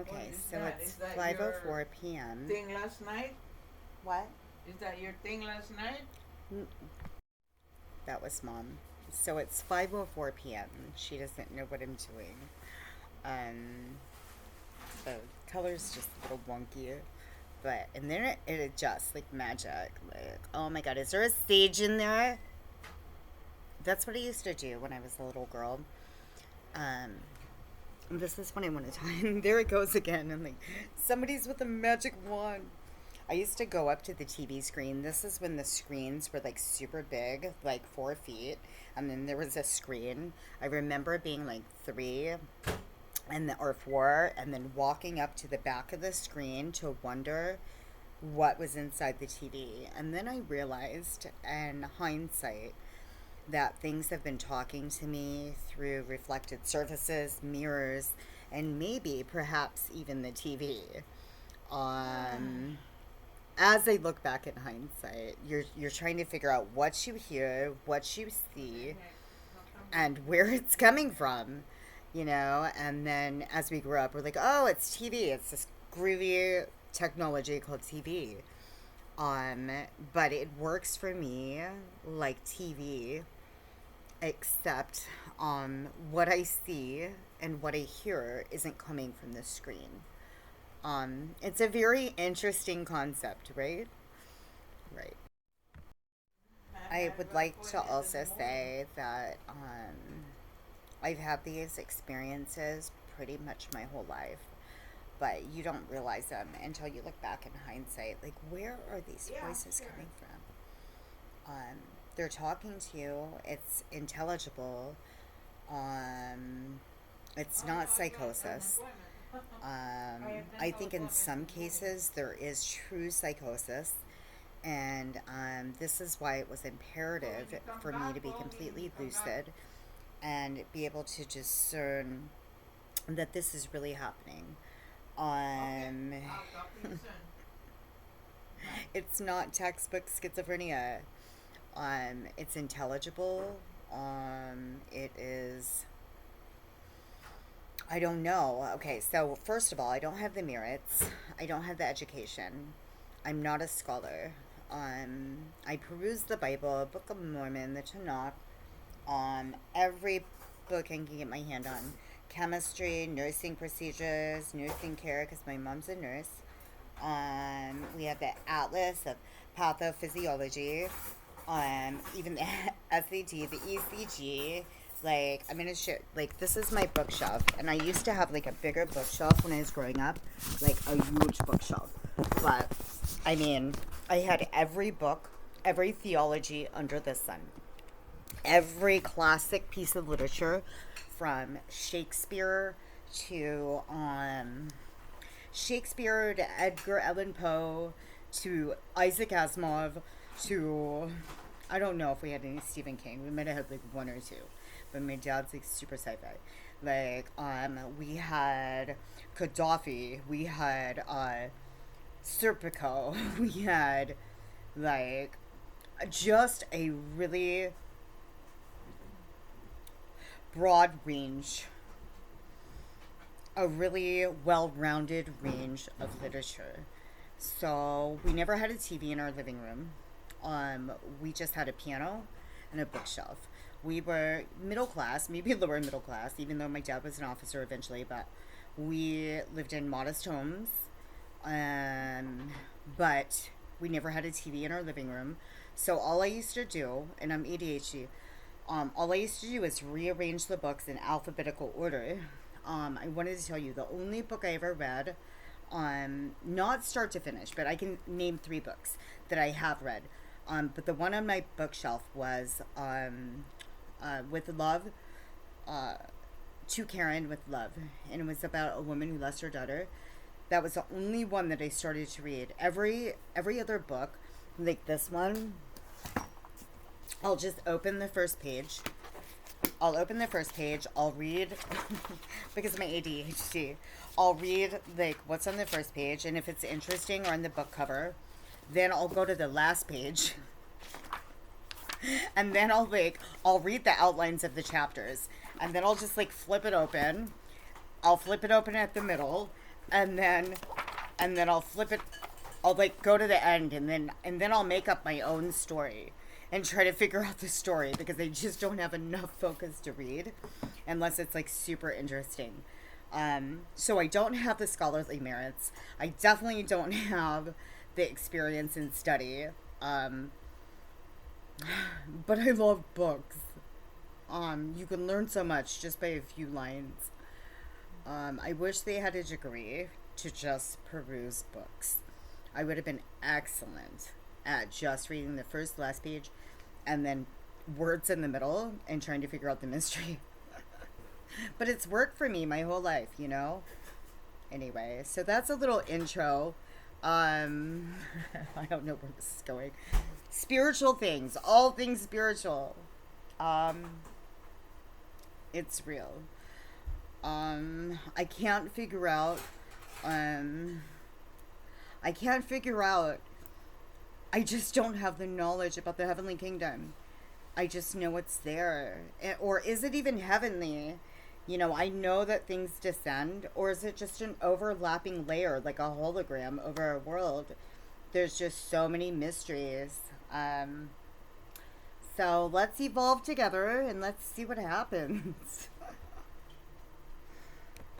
What Okay, is so that? it's Is that your 5:04 p.m. thing last night? What? Is that your thing last night? N- That was mom. So it's 5:04 p.m. She doesn't know what I'm doing. Um, the color's just a little wonky, but and then it adjusts like magic. Like, oh my god, is there a stage in there? That's what I used to do when I was a little girl. Um, this is when I want to time. There it goes again. I'm like, somebody's with a magic wand. I used to go up to the TV screen. This is when the screens were like super big, like 4 feet, and then there was a screen. I remember being like three or four, and then walking up to the back of the screen to wonder what was inside the TV. And then I realized, in hindsight, that things have been talking to me through reflected surfaces, mirrors, and maybe perhaps even the TV. Um, as I look back in hindsight, you're trying to figure out what you hear, what you see, and where it's coming from, And then as we grew up, we're like, oh, it's TV. It's this groovy technology called TV. Um, but it works for me like TV, except what I see and what I hear isn't coming from the screen. It's a very interesting concept, right? Right. I I had would an like to appointment in also the morning. say that I've had these experiences pretty much my whole life, but you don't realize them until you look back in hindsight. Like, where are these Yeah, voices sure. coming from? They're talking to you, it's intelligible, it's Oh not no, I got an psychosis. appointment. I have I dental think in appointment some in the morning. cases there is true psychosis, and this is why it was So when you imperative come for me to back, be call me when you completely come back. lucid and be able to discern that this is really happening. Okay, Um, I'll talk to you soon. Bye. it's not textbook schizophrenia. It's intelligible. It is. I don't know. Okay, so first of all, I don't have the merits. I don't have the education. I'm not a scholar. I peruse the Bible, Book of Mormon, the Tanakh, every book I can get my hand on. Chemistry, nursing procedures, nursing care, because my mom's a nurse. We have the Atlas of Pathophysiology, even the SAT, the ECG. Like, I'm gonna show, like, this is my bookshelf. And I used to have, like, a bigger bookshelf when I was growing up, like, a huge bookshelf. But, I mean, I had every book, every theology under the sun, every classic piece of literature from Shakespeare to Edgar Allan Poe to Isaac Asimov to I don't know if we had any Stephen King. We might have had like one or two, but my dad's like super sci-fi. Like we had Gaddafi, we had Serpico, we had like just a really broad range, a really well-rounded range of literature. So we never had a TV in our living room. We just had a piano and a bookshelf. We were middle class, maybe lower middle class, even though my dad was an officer eventually, but we lived in modest homes. Um, but we never had a TV in our living room. So all I used to do, and I'm ADHD, all I used to do is rearrange the books in alphabetical order. I wanted to tell you the only book I ever read, not start to finish, but I can name three books that I have read. But the one on my bookshelf was With Love, uh, To Karen with Love, and it was about a woman who lost her daughter. That was the only one that I started to read. Every other book, like this one, I'll just open the first page. I'll open the first page. I'll read because of my ADHD. I'll read like what's on the first page, and if it's interesting or on the book cover, then I'll go to the last page, and then I'll read the outlines of the chapters, and then I'll just like flip it open. I'll flip it open at the middle, and then I'll flip it. I'll like go to the end, and then I'll make up my own story and try to figure out the story because I just don't have enough focus to read unless it's like super interesting. So I don't have the scholarly merits. I definitely don't have the experience in study. But I love books. You can learn so much just by a few lines. I wish they had a degree to just peruse books. I would have been excellent at just reading the first, last page, and then words in the middle and trying to figure out the mystery. But it's worked for me my whole life, you know? Anyway, so that's a little intro. I don't know where this is going. Spiritual things, all things spiritual. It's real. I can't figure out, I just don't have the knowledge about the heavenly kingdom. I just know it's there. Or is it even heavenly? You know, I know that things descend, or is it just an overlapping layer, like a hologram over our world? There's just so many mysteries. So let's evolve together and let's see what happens.